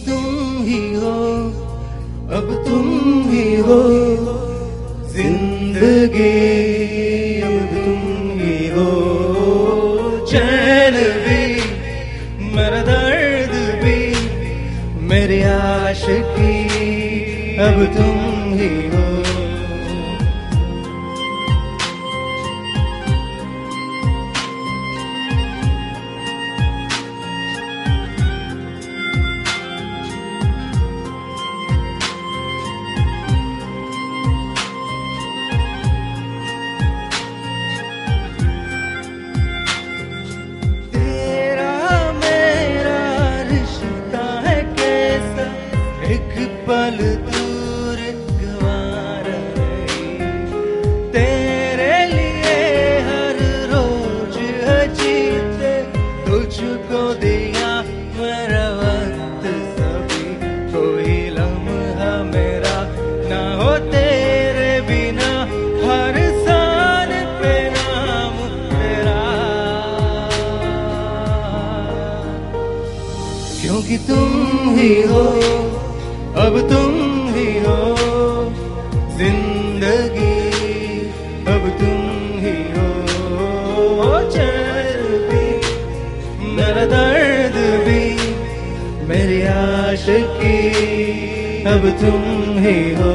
तुम ही हो, अब तुम ही हो जिंदगी, अब तुम ही हो चैन भी, मेरा दर्द भी, मेरी आशिकी, अब तुम ही हो। पल दूर गंवारा तेरे लिए हर रोज जीते, तुझको दिया मेरा वक्त सभी, कोई लम्हा मेरा ना हो तेरे बिना, हर सांस पे नाम तेरा, क्योंकि तुम ही हो, अब तुम ही हो जिंदगी, अब तुम ही हो चैन भी, मेरा दर्द भी, मेरी आशिकी, अब तुम ही हो।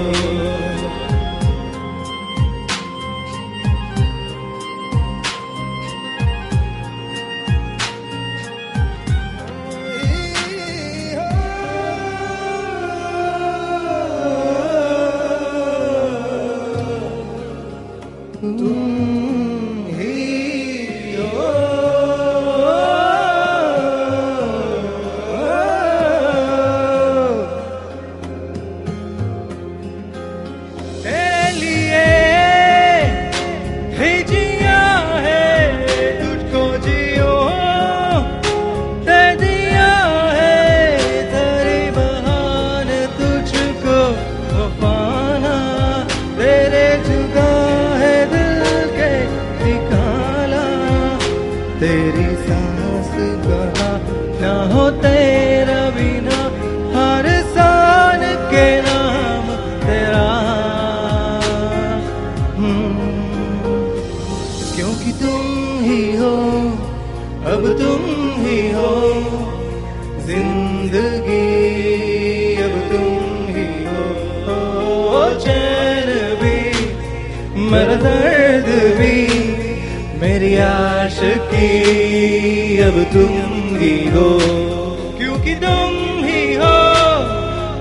तेरी सांस कहा ना हो तेरा बिना, हर सांस के नाम तेरा, क्योंकि तुम ही हो, अब तुम ही हो जिंदगी, अब तुम ही हो चैन भी, मेरा दर्द भी, मेरी आशिकी, अब तुम ही हो, क्योंकि तुम ही हो,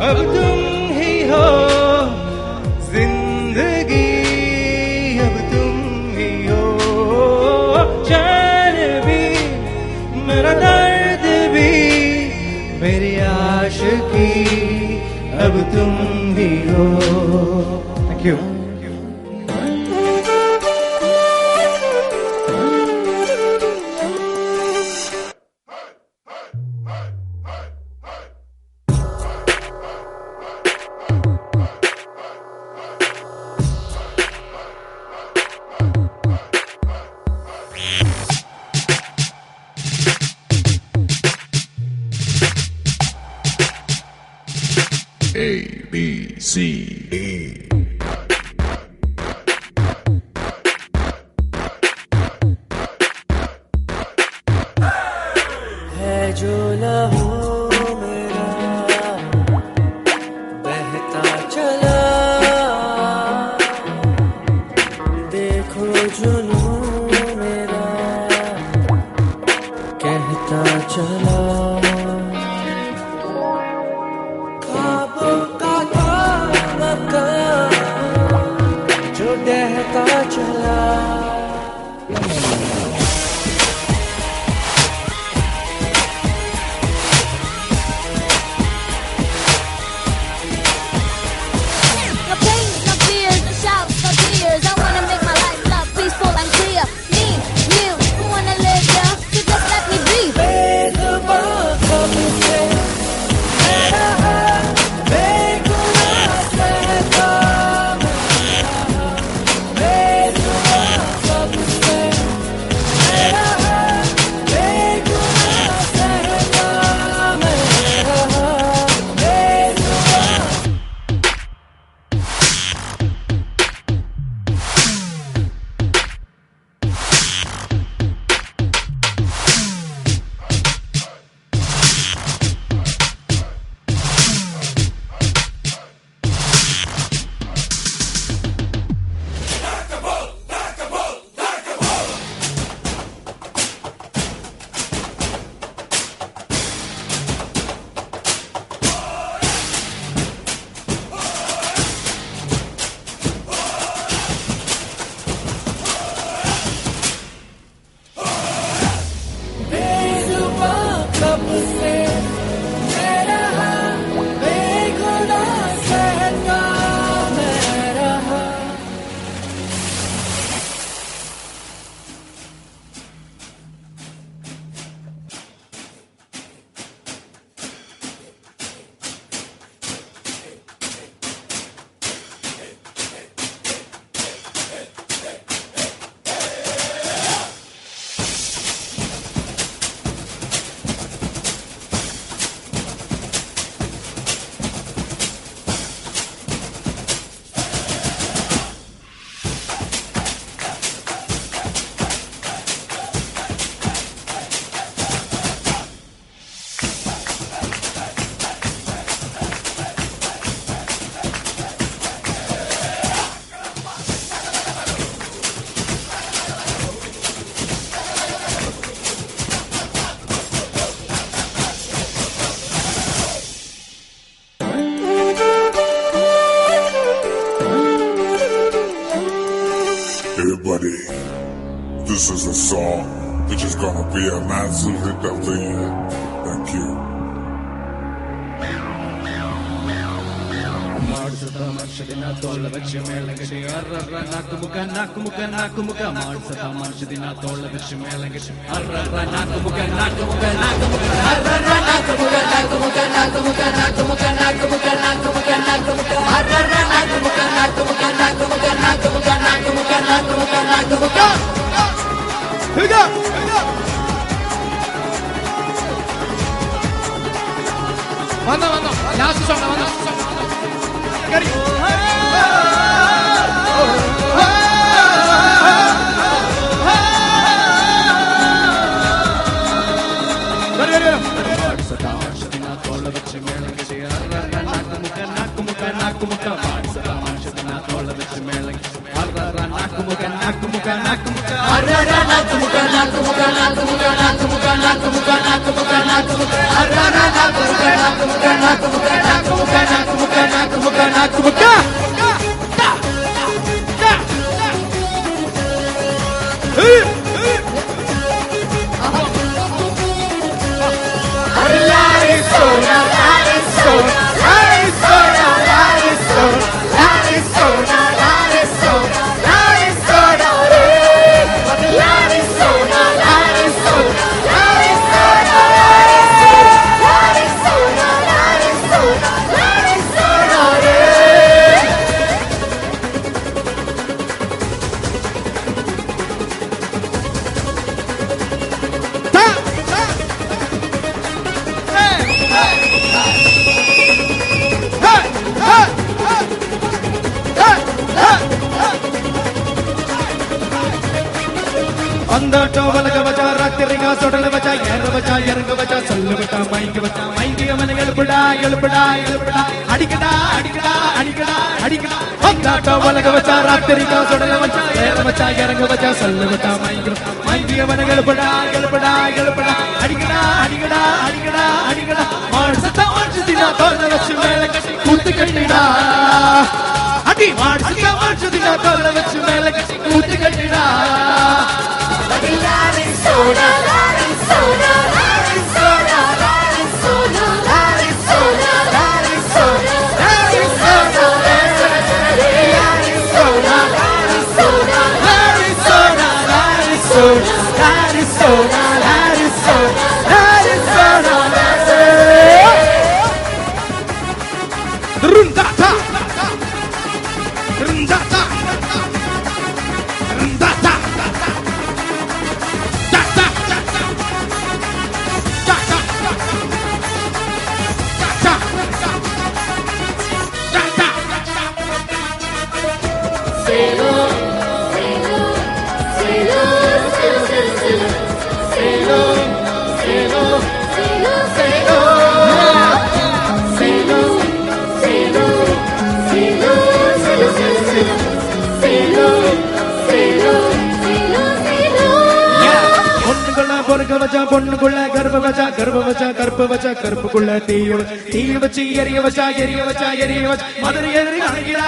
अब तुम ही हो जिंदगी, अब तुम ही हो चैन भी, मेरा दर्द भी, मेरी आशिकी, अब तुम ही हो। Thank you. A, B, C, D. है जो लहू मेरा बहता चला, देखो जुनून मेरा कहता चला, ख्वाबों का था मकान everybody. This is a song which is gonna be a massive hit of the year. Thank you. വന്നോ ലാസ്റ്റ് സോങ് വന്നോ अंदर वलग बचा रात्रिगा सोडल बचा यरंग बचा सल्ल बचा माइक मन एलपड़ा अडिकड़ा अंदर वलग बचा रात्रिगा सोडल बचा यरंग बचा सल्ल बचा माइक मन एलपड़ा अडिकड़ा मार्सता दिना तोल वच्च मेल कट्टी कूत कट्टिडा अडी मार्सता दिना तोल वच्च मेल कट्टी कूत कट्टिडा Arizona, Arizona, Arizona, Arizona, Arizona, Arizona, Arizona, Arizona, Arizona, Arizona, பொண்ணுக்குள்ள கர்ப்ப வச்சா கருப்புக்குள்ள தீய வச்சு எரிய வச்சா மதுரை எதிரி அணைகிடா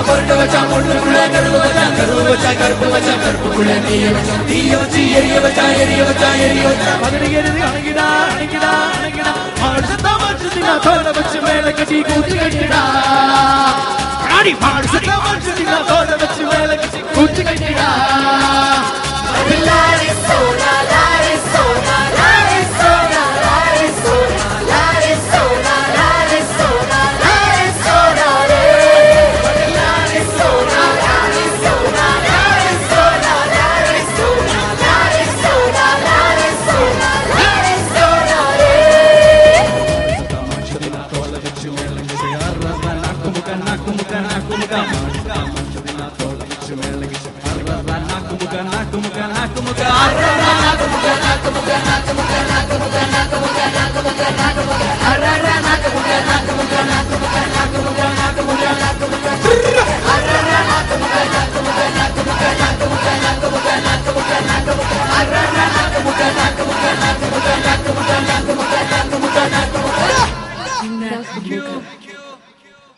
பொண்ணு வச்சா பொண்ணுக்குள்ள கர்ப்ப வச்சா கருப்புக்குள்ள தீய வச்சு எரிய வச்சா மதுரை எதிரி அணைகிடா மாடுசத்தா தோல வச்சு மேல கட்டி கூத்து கட்டிடா மாடுசத்தா தோல வச்சு மேல கட்டி கூத்து கட்டிடா Arizona, Arizona, Arizona, Arizona, Arizona, Arizona, Arizona, Arizona, Arizona, Arizona,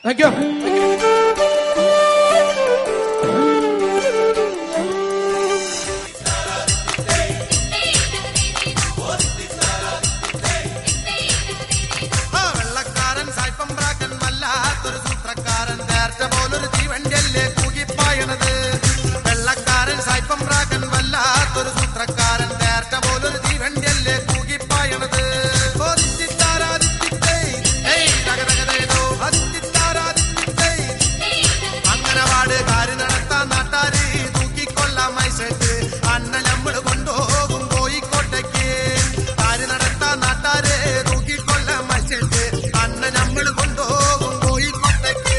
Thank you. വല്ലാത്തൊരു സൂത്രക്കാരൻ നേർച്ച പോലൊരു തീവണ്ടിയല്ലേ കൂകിപ്പായണത് വെള്ളക്കാരൻ സായിപ്പം പ്രാക്കൻ വല്ലാത്തൊരു സൂത്രക്കാരൻ നേർച്ച പോലൊരു തീവണ്ടിയല്ലേ കൂകിപ്പായണത് അങ്ങനവാട് കാര്യം നടത്താൻ നാട്ടാര് തൂക്കിക്കൊള്ളാൻ മൈസെറ്റ് അന്ന നമ്മള് കൊണ്ടുപോകും കോഴിക്കോട്ടേക്ക് കാര്യം നടത്താൻ നാട്ടാര് തൂക്കിക്കൊള്ളാൻ മൈസെറ്റ് അന്ന നമ്മള് കൊണ്ടുപോകും കോഴിക്കോട്ടേക്ക്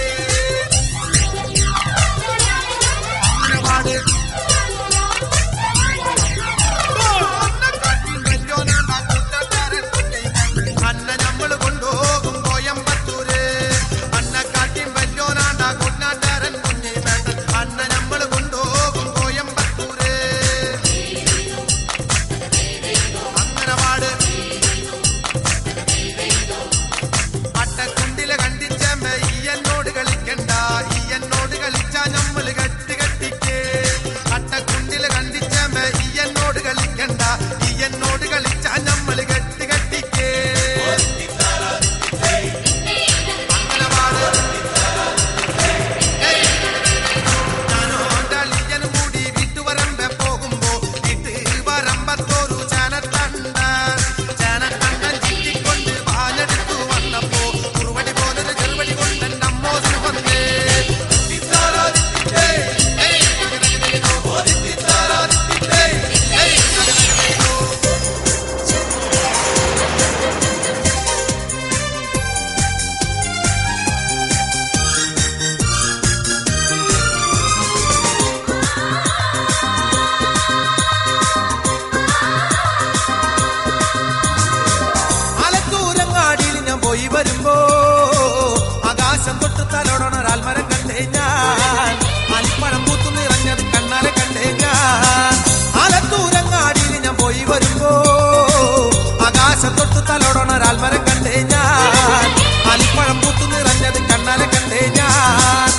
അങ്ങനവാട് അന്ന നമ്മള് കൊണ്ടുപോകും കോയമ്പത്തൂര് അന്നക്കാട്ടിയും വല്യോനാണ്ടാ കുട്ടനാട്ടാരൻ കുഞ്ഞി വേണ്ടൻ അന്ന നമ്മള് കൊണ്ടുപോകും കോയമ്പത്തൂര് അങ്ങനവാട് അട്ടക്കുണ്ടില് കണ്ടിച്ചമ്മ ഈ എന്നോട് കളിക്കണ്ട ഈ എന്നോട് കളിച്ചാ നമ്മള് കെട്ടിക്കേ അട്ടക്കുണ്ടില് കണ്ടിച്ചമ്മ ഈ എന്നോട് കളിക്കണ്ട ഈ എന്നോട് കളിച്ചാ നമ്മള് കെട്ടിക്കേ അങ്ങനവാട് ഞാനോണ്ടളിയനും കൂടി വീട്ടുവരമ്പ പോകുമ്പോ വീട്ടുവരമ്പത്തോരു ചേനത്തണ്ടൻ ചുറ്റിക്കൊണ്ട് പാഞ്ഞെടുത്തു വന്നപ്പോ കുറുവടി പോലൊരു ചെറുവടി കൊണ്ട് നമ്മോതിന് വന്നേ ആലത്തൂരങ്ങാടിയിൽ ഞാൻ പോയി വരുമ്പോ ആകാശം തൊട്ട് തലോടണ ഒരാൽമരം കണ്ടേ ഞാൻ അലിപ്പഴം പൂത്തു നിറഞ്ഞത് കണ്ണാലെ കണ്ടേ ഞാൻ ആലത്തൂരങ്ങാടിയിൽ ഞാൻ പോയി വരുമ്പോ ആകാശം തൊട്ട് തലോടണ ഒരാൽമരം കണ്ടേ ഞാൻ അലിപ്പഴം പൂത്തു നിറഞ്ഞത് കണ്ണാലെ കണ്ടേ ഞാൻ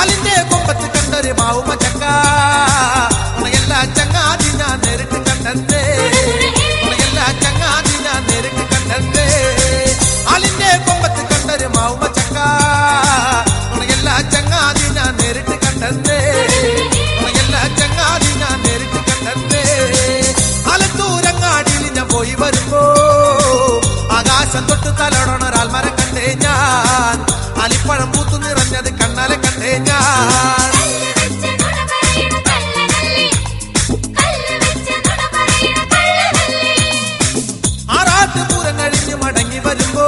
അലിന്റെ കൊമ്പത്ത് കണ്ടൊരു മാവുമ ചക്ക എല്ലാ ചങ്ങാതി ഞാൻ നേരിട്ട് കണ്ടേ എല്ലാ ചങ്ങാതി ഞാൻ നേരിട്ട് കണ്ടേ അലിന്റെ കൊമ്പത്ത് കണ്ടൊരു മാവുമ ചക്ക എല്ലാ ചങ്ങാതി ഞാൻ നേരിട്ട് കണ്ടേ എല്ലാ ചങ്ങാതി ഞാൻ നേരിട്ട് കണ്ടേ ആലത്തൂരങ്ങാടിയിൽ ഞാൻ പോയി വരുമ്പോ ആകാശം തൊട്ട് തലോടണ ഒരാൽമരം കണ്ടേ ഞാൻ അലിപ്പഴം പൂത്തു നിറഞ്ഞത് കണ്ണാലെ കണ്ടേ ഞാൻ ആറാട്ടുപൂരം കഴിഞ്ഞ് മടങ്ങി വരുമ്പോ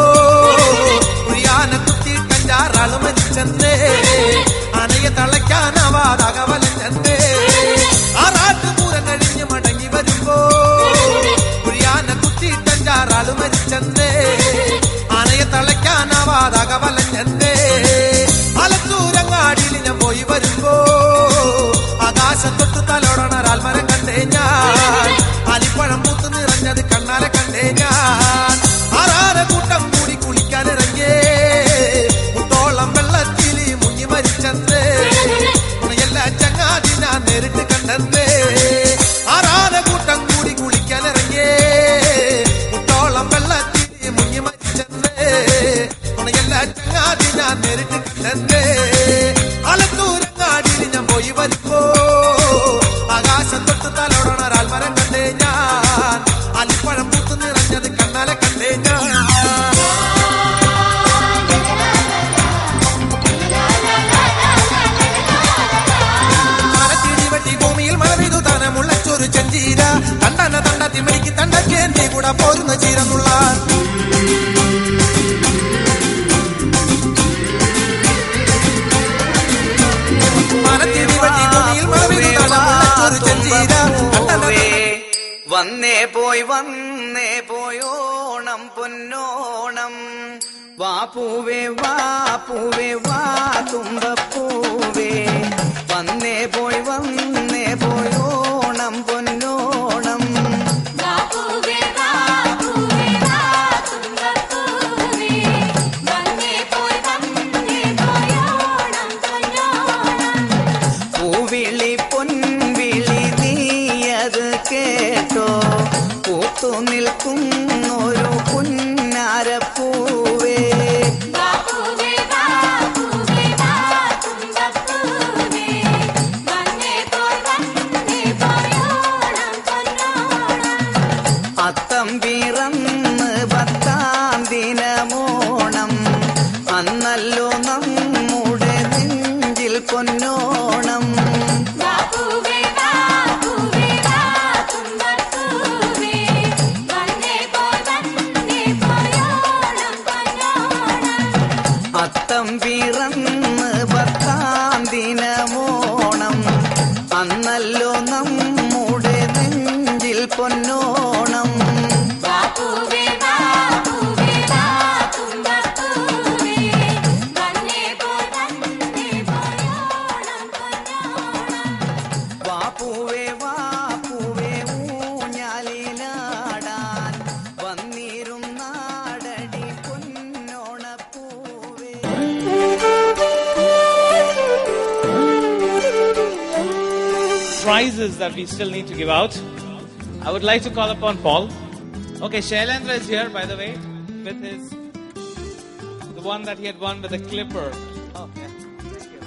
ഉഴിയാന കുത്തിയിട്ടഞ്ചാറാള് മരിച്ചെന്നേ അനയെ തളയ്ക്കാനാവാതകവലൻ ചെന്നേ ആറാട്ടുപൂരം കഴിഞ്ഞ് മടങ്ങി വരുമ്പോ ഉഴിയാന കുത്തിയിട്ടഞ്ചാറാള് മരിച്ചെന്നേ അനയെ തളയ്ക്കാനാവാതകവലൻ ചെന്നേ ആലത്തൂരങ്ങാടിയിൽ ഞാൻ പോയി വരുമ്പോ ആകാശം തൊട്ട് തലോടണ ഒരാൽമരം കണ്ടേ ഞാൻ അലിപ്പഴം പൂത്ത് നിറഞ്ഞത് കണ്ണാലെ കണ്ടേ ഞാൻ ആറാര കൂട്ടം കൂടി കുളിക്കാനിറങ്ങിയേ മുട്ടോളം വെള്ളത്തിൽ മുങ്ങി മരിച്ചെന്നേ എല്ലാ ചങ്ങാതി ഞാൻ നേരിട്ട് കണ്ടേ ആറാര കൂട്ടം കൂടി കുളിക്കാനിറങ്ങിയേ മുട്ടോളം വെള്ളത്തിൽ മുങ്ങി മരിച്ചെന്നേ എല്ലാ ചങ്ങാതി ഞാൻ നേരിട്ട് കണ്ടേ ആലത്തൂരങ്ങാടിയിൽ ഞാൻ പോയി വരുമ്പോ ആകാശം തൊട്ട് തലോടണ ഒരാൽമരം കണ്ടേ ഞാൻ അലിപ്പഴം പൂത്ത് നിറഞ്ഞത് കണ്ണാലെ കണ്ടേ ഞാൻ മരത്തിടി വെട്ടി ഭൂമിയിൽ മഴ പെയ്തു താനെ മുളച്ചൊരു ചെഞ്ചീര തണ്ടന തണ്ട തിമിടിക്ക് തണ്ടക്കേന്തി കൂടെ പോരുന്ന ചീരന്നുള്ള മരത്തിടി വെട്ടി ഭൂമിയിൽ മഴ പെയ്തു താനെ മുളച്ചൊരു ചെഞ്ചീര വന്നേ പോയോണം പൊന്നോണം വാപ്പൂവേ വാ തുമ്പപ്പൂവേ വന്നേ പോയോണം പൊന്നോണം പൂവിളി പൊൻവിളി നീയത് കേട്ടോ പൂത്തു നിൽക്കുന്നൊരു പുന്നാരപ്പൂവേ പൊന്നോണം ബാപ്പുവേ ബാപ്പുവേ തുമ്പപ്പൂവേ വന്നേ പോയോണം പൊന്നോണം അത്തം പിറന്ന് 10-ാം ദിനമോണം അന്നല്ലോ നമ്മുടെ നെഞ്ചിൽ പൊന്നോണം ബാപ്പുവേ തുമ്പപ്പൂവേ വന്നേ പോയോണം പൊന്നോണം വാപ്പുവേ ഊഞ്ഞാലിലാടാൻ വന്നിരുന്നാടടി പൊന്നോണപ്പൂവേ. Prizes that we still need to give out. I would like to call upon Paul. Okay, Shailendra is here, by the way, with the one that he had won with the clipper. Oh, yeah. Thank you.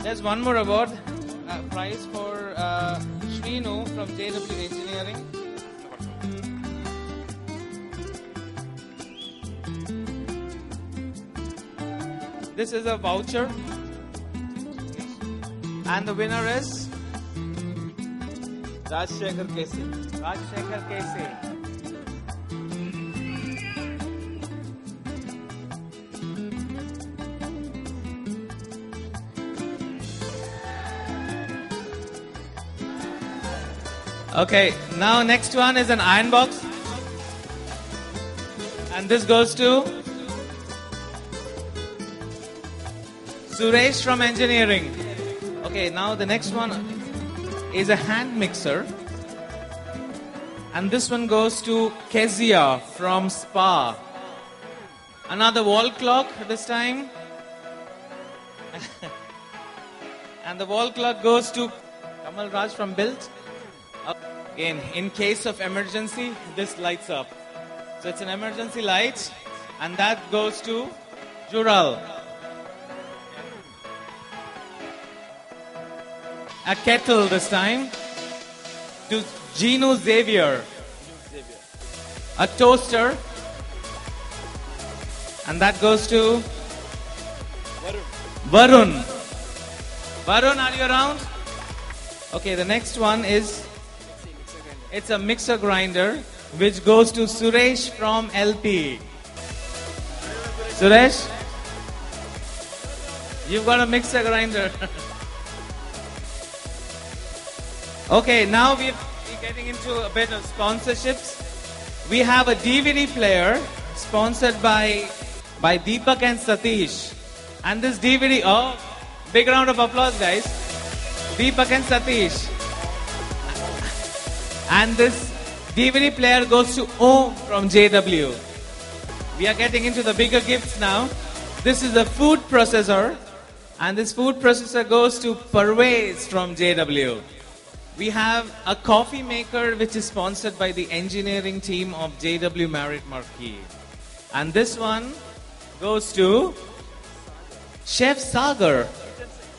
There's one more award, prize for Shrinu from JW Engineering. This is a voucher. And the winner is Rajshekhar Kesi. Rajshekhar Kesi. Okay, now next one is an iron box. And this goes to Suresh from engineering. Okay, now the next one is a hand mixer. And this one goes to Kezia from Spa. Another wall clock this time. And the wall clock goes to Kamal Raj from Built. Again, in case of emergency, this lights up. So it's an emergency light. And that goes to Jural. A kettle this time to Gino Xavier. A toaster. And that goes to Varun. Varun, are you around? Okay, the next one is, it's a mixer grinder which goes to Suresh from LP. Suresh, you've got a mixer grinder. Okay, now we're getting into a bit of sponsorships. We have a DVD player sponsored by Deepak and Satish. And this DVD, oh, big round of applause, guys. Deepak and Satish. And this DVD player goes to Om from JW. We are getting into the bigger gifts now. This is a food processor. And this food processor goes to Parvez from JW. We have a coffee maker which is sponsored by the engineering team of JW Marriott Marquis. And this one goes to Chef Sagar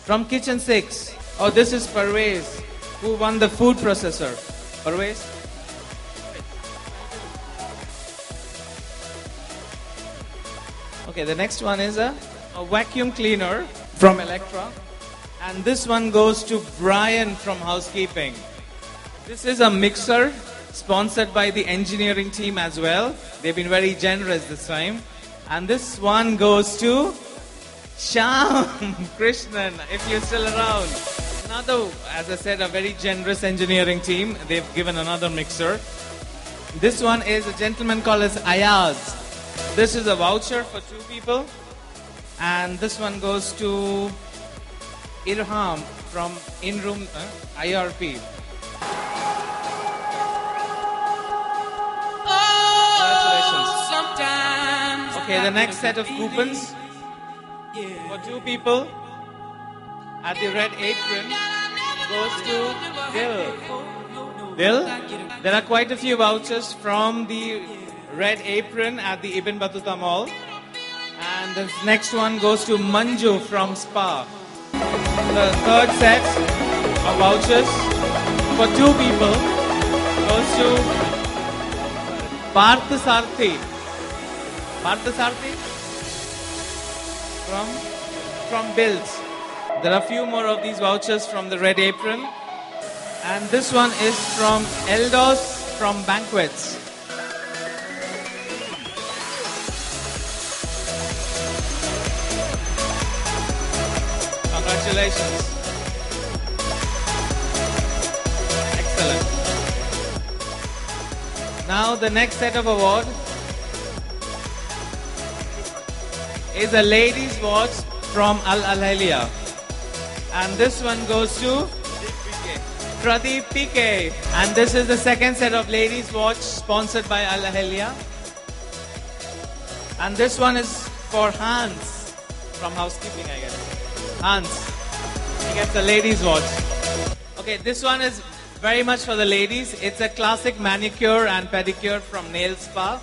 from Kitchen 6. Oh, this is Parvez who won the food processor. Parvez? Okay, the next one is a vacuum cleaner from Electra. And this one goes to Brian from housekeeping. This is a mixer sponsored by the engineering team as well. They've been very generous this time. And this one goes to Shyam Krishnan, if you're still around. Another, as I said, a very generous engineering team. They've given another mixer. This one is a gentleman called as Ayaz. This is a voucher for 2 people. And this one goes to Irham from In-Room IRP. Congratulations. Okay, the next set of coupons for 2 people at the Red Apron goes to Dil. Dil, there are quite a few vouchers from the Red Apron at the Ibn Battuta Mall. And the next one goes to Manju from Spa. The third set of vouchers for 2 people goes to Parth Sarthi. Parthasarathy from Bills. There are a few more of these vouchers from the Red Apron. And this one is from Eldos from Banquets. Congratulations. Excellent. Now the next set of award is a ladies' watch from Al Ahliya. And this one goes to Pradeep PK. And this is the second set of ladies' watch sponsored by Al Ahliya. And this one is for Hans from housekeeping, I guess. Hans. He gets a ladies' watch. Okay, this one is very much for the ladies. It's a classic manicure and pedicure from Nail Spa.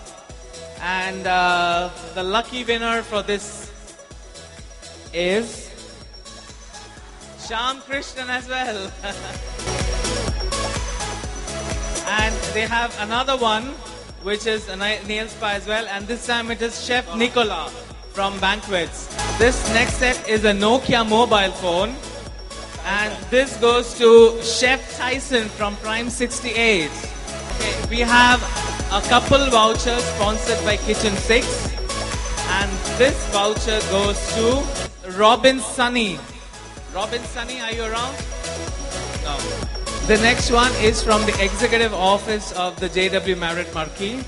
And the lucky winner for this is Shyam Krishnan as well. And they have another one which is a nail spa as well. And this time it is Chef Nicola from Banquets. This next set is a Nokia mobile phone. And this goes to Chef Tyson from Prime 68. Okay, we have a couple vouchers sponsored by Kitchen 6. And this voucher goes to Robin Sunny. Robin Sunny, are you around? No. The next one is from the executive office of the JW Marriott Marquis.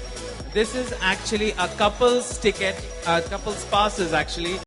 This is actually a couple's ticket, couple's passes actually.